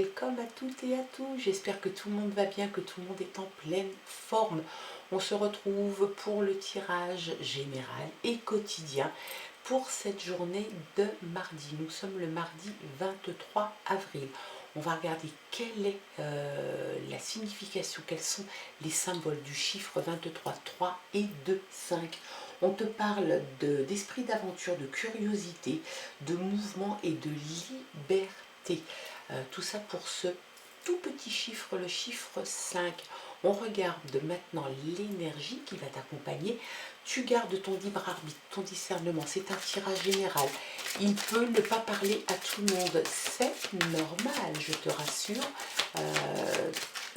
welcome à toutes et à tous. J'espère que tout le monde va bien, que tout le monde est en pleine forme. On se retrouve pour le tirage général et quotidien pour cette journée de mardi. Nous sommes le mardi 23 avril. On va regarder quelle est la signification, quels sont les symboles du chiffre 23, 3 et 2, 5. On te parle d'esprit d'aventure, de curiosité, de mouvement et de liberté. Tout ça pour ce tout petit chiffre, le chiffre 5. On regarde maintenant l'énergie qui va t'accompagner. Tu gardes ton libre arbitre, ton discernement. C'est un tirage général. Il peut ne pas parler à tout le monde. C'est normal, je te rassure.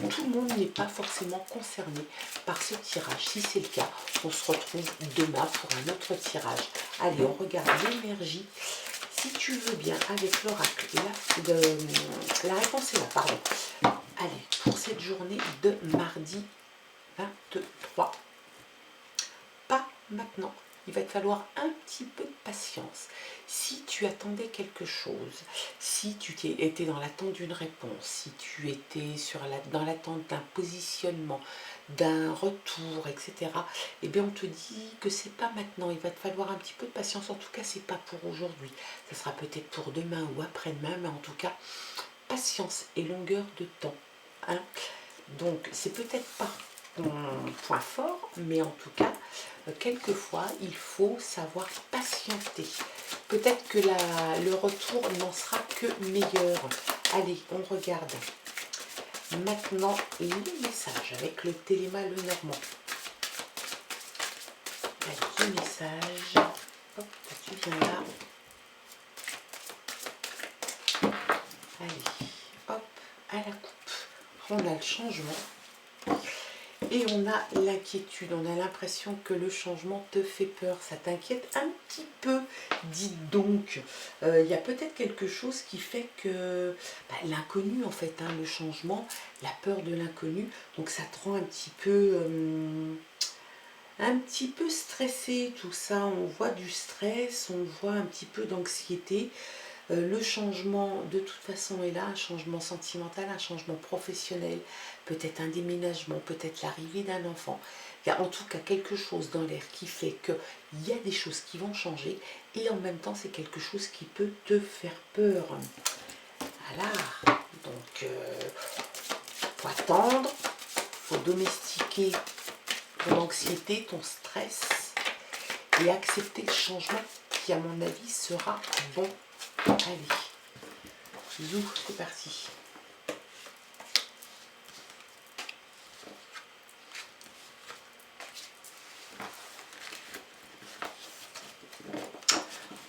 Tout le monde n'est pas forcément concerné par ce tirage. Si c'est le cas, on se retrouve demain pour un autre tirage. Allez, on regarde l'énergie. Si tu veux bien, avec l'oracle, la réponse est là, pardon. Allez, pour cette journée de mardi 23. Pas maintenant. Il va te falloir un petit peu de patience. Si tu attendais quelque chose, si tu étais dans l'attente d'une réponse, si tu étais dans l'attente d'un positionnement, d'un retour, etc., eh bien on te dit que c'est pas maintenant. Il va te falloir un petit peu de patience. En tout cas, c'est pas pour aujourd'hui. Ça sera peut-être pour demain ou après-demain, mais en tout cas, patience et longueur de temps. Hein. Donc, c'est peut-être pas ton point fort, mais en tout cas, quelquefois, il faut savoir patienter. Peut-être que le retour n'en sera que meilleur. Allez, on regarde maintenant les messages avec le Téléma Lenormand. Allez, les messages. Hop, tu viens là. Allez, hop, à la coupe. On a le changement. Et on a l'inquiétude, on a l'impression que le changement te fait peur, ça t'inquiète un petit peu, dis donc. Il y a peut-être quelque chose qui fait que l'inconnu en fait, hein, le changement, la peur de l'inconnu, donc ça te rend un petit peu stressé tout ça, on voit du stress, on voit un petit peu d'anxiété. Le changement de toute façon est là, un changement sentimental, un changement professionnel, peut-être un déménagement, peut-être l'arrivée d'un enfant. Il y a en tout cas quelque chose dans l'air qui fait qu'il y a des choses qui vont changer et en même temps c'est quelque chose qui peut te faire peur. Voilà, donc faut attendre, faut domestiquer ton anxiété, ton stress et accepter le changement qui à mon avis sera bon. Allez, zou, c'est parti.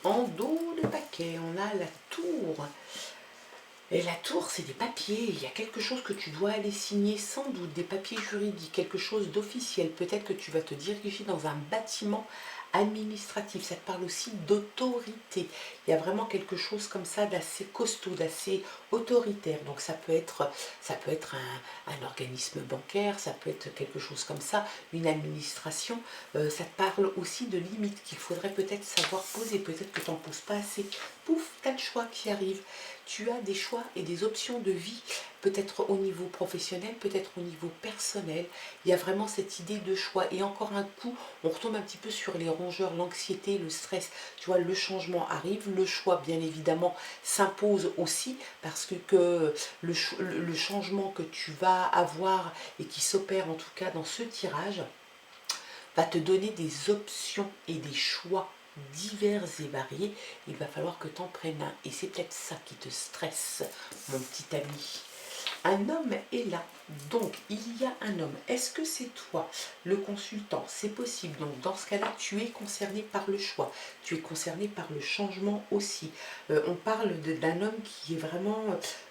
En dos de paquet, on a la tour. Et la tour, c'est des papiers. Il y a quelque chose que tu dois aller signer, sans doute, des papiers juridiques, quelque chose d'officiel. Peut-être que tu vas te diriger dans un bâtiment administratif. Ça te parle aussi d'autorité. Il y a vraiment quelque chose comme ça d'assez costaud, d'assez autoritaire. Donc ça peut être un organisme bancaire, ça peut être quelque chose comme ça, une administration. Ça te parle aussi de limites qu'il faudrait peut-être savoir poser. Peut-être que tu n'en poses pas assez. Pouf, tu as le choix qui arrive. Tu as des choix et des options de vie, peut-être au niveau professionnel, peut-être au niveau personnel. Il y a vraiment cette idée de choix. Et encore un coup, on retombe un petit peu sur les rongeurs, l'anxiété, le stress. Tu vois, le changement arrive, le choix, bien évidemment, s'impose aussi, parce que le changement que tu vas avoir et qui s'opère en tout cas dans ce tirage, va te donner des options et des choix divers et variés. Il va falloir que tu en prennes un. Et c'est peut-être ça qui te stresse, mon petit ami. Un homme est là. Donc, il y a un homme. Est-ce que c'est toi, le consultant? C'est possible. Donc, dans ce cas-là, tu es concerné par le choix. Tu es concerné par le changement aussi. On parle d'un homme qui est vraiment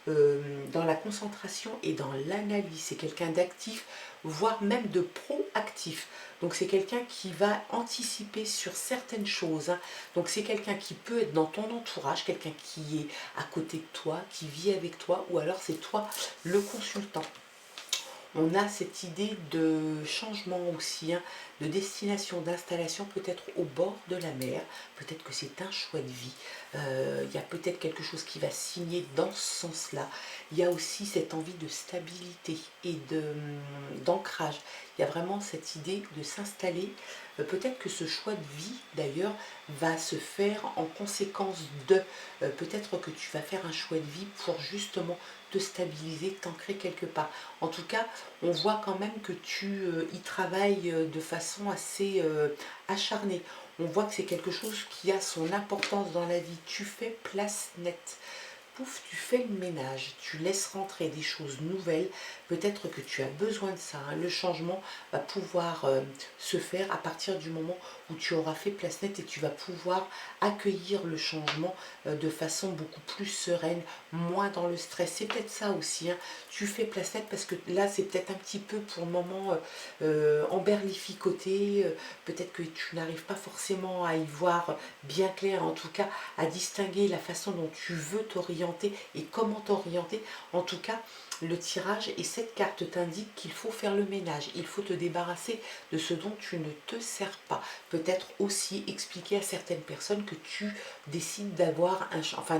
dans la concentration et dans l'analyse. C'est quelqu'un d'actif, voire même de proactif. Donc, c'est quelqu'un qui va anticiper sur certaines choses. Hein. Donc, c'est quelqu'un qui peut être dans ton entourage, quelqu'un qui est à côté de toi, qui vit avec toi, ou alors c'est toi le consultant. On a cette idée de changement aussi, hein, de destination, d'installation, peut-être au bord de la mer, peut-être que c'est un choix de vie, il y a peut-être quelque chose qui va signer dans ce sens-là. Il y a aussi cette envie de stabilité et d'ancrage. Il y a vraiment cette idée de s'installer. Peut-être que ce choix de vie, d'ailleurs, va se faire en conséquence de. Peut-être que tu vas faire un choix de vie pour justement te stabiliser, t'ancrer quelque part. En tout cas, on voit quand même que tu y travailles de façon assez acharnée. On voit que c'est quelque chose qui a son importance dans la vie. Tu fais place nette. Pouf, tu fais le ménage, tu laisses rentrer des choses nouvelles, peut-être que tu as besoin de ça, hein. Le changement va pouvoir se faire à partir du moment où tu auras fait place nette et tu vas pouvoir accueillir le changement de façon beaucoup plus sereine, moins dans le stress. C'est peut-être ça aussi, hein. Tu fais place nette parce que là c'est peut-être un petit peu pour le moment emberlificoté, peut-être que tu n'arrives pas forcément à y voir bien clair, en tout cas à distinguer la façon dont tu veux t'orienter et comment t'orienter. En tout cas, le tirage et cette carte t'indique qu'il faut faire le ménage, il faut te débarrasser de ce dont tu ne te sers pas. Peut-être aussi expliquer à certaines personnes que tu décides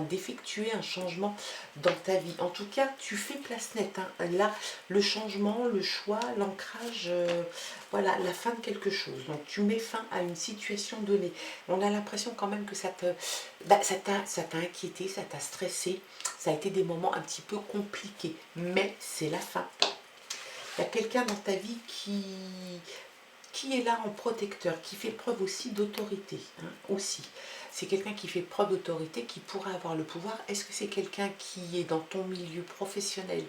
d'effectuer un changement dans ta vie. En tout cas, tu fais place nette, hein. Là, le changement, le choix, l'ancrage, voilà, la fin de quelque chose. Donc, tu mets fin à une situation donnée. On a l'impression quand même que ça t'a inquiété, ça t'a stressé. Ça a été des moments un petit peu compliqués, mais c'est la fin. Il y a quelqu'un dans ta vie qui est là en protecteur, qui fait preuve aussi d'autorité, hein, aussi. C'est quelqu'un qui fait preuve d'autorité, qui pourrait avoir le pouvoir. Est-ce que c'est quelqu'un qui est dans ton milieu professionnel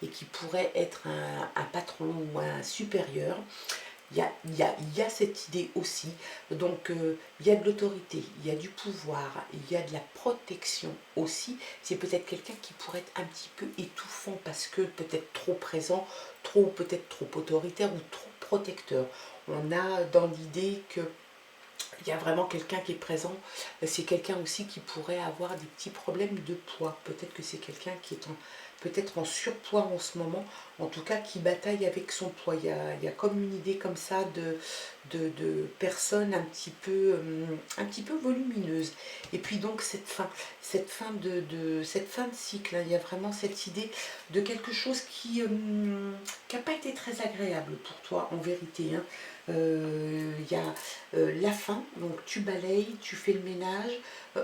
et qui pourrait être un patron ou un supérieur? Il y a cette idée aussi. Donc, il y a de l'autorité, il y a du pouvoir, il y a de la protection aussi. C'est peut-être quelqu'un qui pourrait être un petit peu étouffant parce que peut-être trop présent, peut-être trop autoritaire ou trop protecteur. On a dans l'idée que il y a vraiment quelqu'un qui est présent. C'est quelqu'un aussi qui pourrait avoir des petits problèmes de poids. Peut-être que c'est quelqu'un qui est peut-être en surpoids en ce moment, en tout cas qui bataille avec son poids. Il y a comme une idée comme ça de personnes un petit peu volumineuses. Et puis donc cette fin de cycle, hein, il y a vraiment cette idée de quelque chose qui n'a pas été très agréable pour toi en vérité, hein. Il y a la fin, donc tu balayes, tu fais le ménage,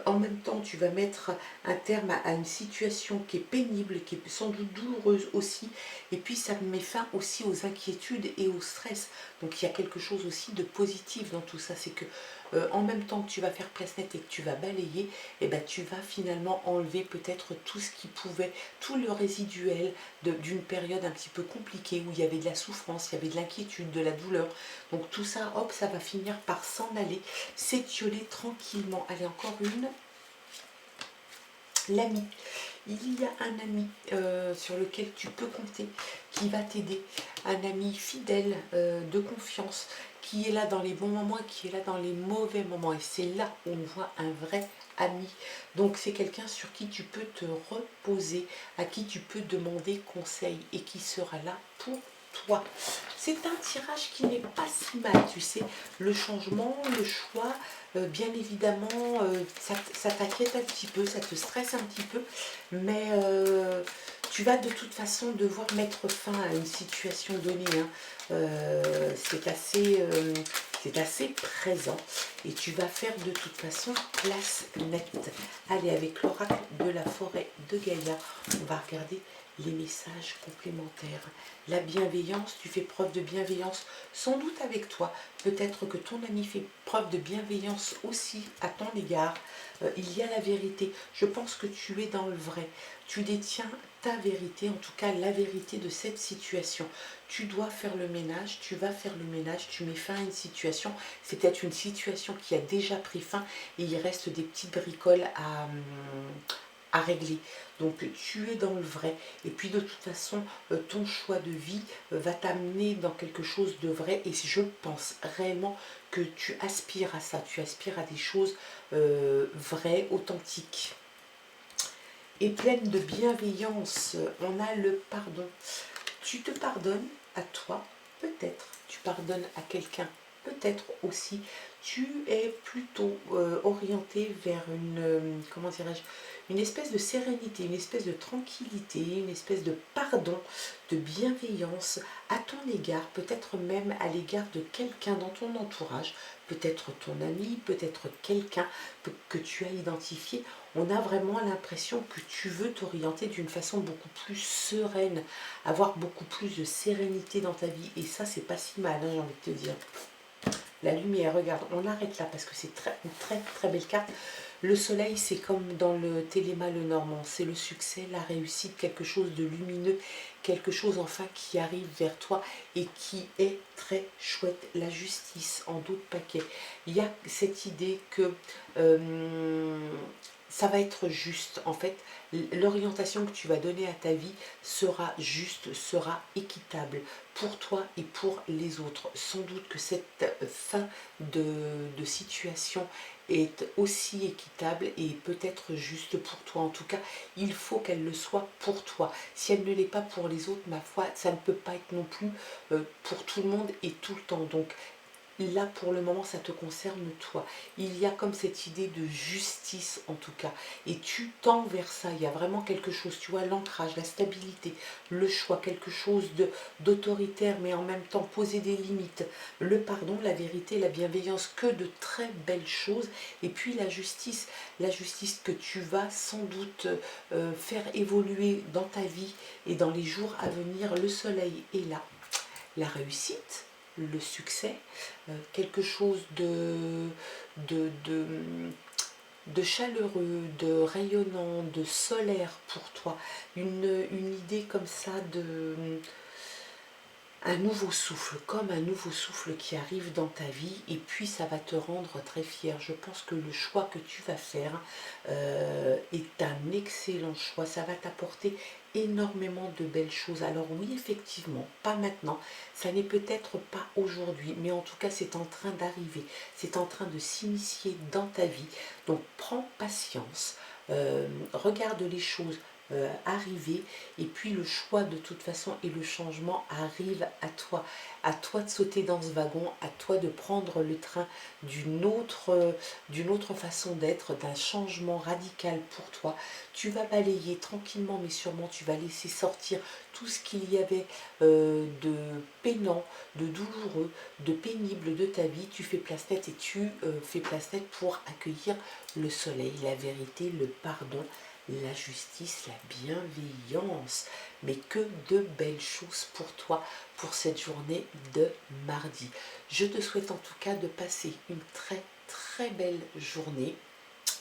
en même temps tu vas mettre un terme à une situation qui est pénible, qui est sans doute douloureuse aussi, et puis ça met fin aussi aux inquiétudes et au stress. Donc il y a quelque chose aussi de positif dans tout ça, c'est que en même temps que tu vas faire place nette et que tu vas balayer, et ben, tu vas finalement enlever peut-être tout ce qui pouvait, tout le résiduel d'une période un petit peu compliquée où il y avait de la souffrance, il y avait de l'inquiétude, de la douleur. Donc tout ça, hop, ça va finir par s'en aller, s'étioler tranquillement. Allez, encore une. L'ami. Il y a un ami sur lequel tu peux compter, qui va t'aider, un ami fidèle, de confiance, qui est là dans les bons moments, qui est là dans les mauvais moments. Et c'est là où on voit un vrai ami. Donc c'est quelqu'un sur qui tu peux te reposer, à qui tu peux demander conseil et qui sera là pour toi. C'est un tirage qui n'est pas si mal, tu sais, le changement, le choix, bien évidemment, ça t'inquiète un petit peu, ça te stresse un petit peu, mais tu vas de toute façon devoir mettre fin à une situation donnée, hein. C'est assez présent et tu vas faire de toute façon place nette. Allez, avec l'oracle de la forêt de Gaïa, on va regarder les messages complémentaires. La bienveillance, tu fais preuve de bienveillance sans doute avec toi. Peut-être que ton ami fait preuve de bienveillance aussi à ton égard. Il y a la vérité. Je pense que tu es dans le vrai. Tu détiens ta vérité, en tout cas la vérité de cette situation. Tu dois faire le ménage, tu vas faire le ménage, tu mets fin à une situation. C'est peut-être une situation qui a déjà pris fin et il reste des petites bricoles à régler. Donc tu es dans le vrai. Et puis de toute façon, ton choix de vie va t'amener dans quelque chose de vrai. Et je pense réellement que tu aspires à ça. Tu aspires à des choses vraies, authentiques. Et pleine de bienveillance, on a le pardon. Tu te pardonnes à toi, peut-être. Tu pardonnes à quelqu'un peut-être aussi tu es plutôt orienté vers une, comment dirais-je, une espèce de sérénité, une espèce de tranquillité, une espèce de pardon, de bienveillance à ton égard, peut-être même à l'égard de quelqu'un dans ton entourage, peut-être ton ami, peut-être quelqu'un que tu as identifié. On a vraiment l'impression que tu veux t'orienter d'une façon beaucoup plus sereine, avoir beaucoup plus de sérénité dans ta vie. Et ça, c'est pas si mal, hein, j'ai envie de te dire. La lumière, regarde, on arrête là parce que c'est une très très belle carte. Le soleil, c'est comme dans le Téléma le Normand, c'est le succès, la réussite, quelque chose de lumineux, quelque chose enfin qui arrive vers toi et qui est très chouette. La justice en d'autres paquets. Il y a cette idée que ça va être juste. En fait, l'orientation que tu vas donner à ta vie sera juste, sera équitable pour toi et pour les autres. Sans doute que cette fin de situation est aussi équitable et peut-être juste pour toi. En tout cas, il faut qu'elle le soit pour toi. Si elle ne l'est pas pour les autres, ma foi, ça ne peut pas être non plus pour tout le monde et tout le temps. Donc, là, pour le moment, ça te concerne toi. Il y a comme cette idée de justice, en tout cas. Et tu tends vers ça. Il y a vraiment quelque chose, tu vois, l'ancrage, la stabilité, le choix, quelque chose d'autoritaire, mais en même temps poser des limites. Le pardon, la vérité, la bienveillance, que de très belles choses. Et puis la justice que tu vas sans doute faire évoluer dans ta vie et dans les jours à venir. Le soleil est là. La réussite, le succès, quelque chose de, de, de chaleureux, de rayonnant, de solaire pour toi. Une idée comme ça de un nouveau souffle, comme un nouveau souffle qui arrive dans ta vie et puis ça va te rendre très fier. Je pense que le choix que tu vas faire est un excellent choix. Ça va t'apporter énormément de belles choses. Alors oui, effectivement, pas maintenant. Ça n'est peut-être pas aujourd'hui, mais en tout cas, c'est en train d'arriver. C'est en train de s'initier dans ta vie. Donc prends patience. Regarde les choses arriver et puis le choix de toute façon et le changement arrive à toi de sauter dans ce wagon, à toi de prendre le train d'une autre façon d'être, d'un changement radical pour toi. Tu vas balayer tranquillement mais sûrement, tu vas laisser sortir tout ce qu'il y avait de peinant, de douloureux, de pénible de ta vie. Tu fais place nette et tu fais place nette pour accueillir le soleil, la vérité, le pardon, la justice, la bienveillance, mais que de belles choses pour toi, pour cette journée de mardi. Je te souhaite en tout cas de passer une très très belle journée.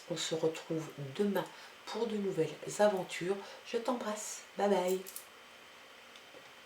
On se retrouve demain pour de nouvelles aventures. Je t'embrasse. Bye bye.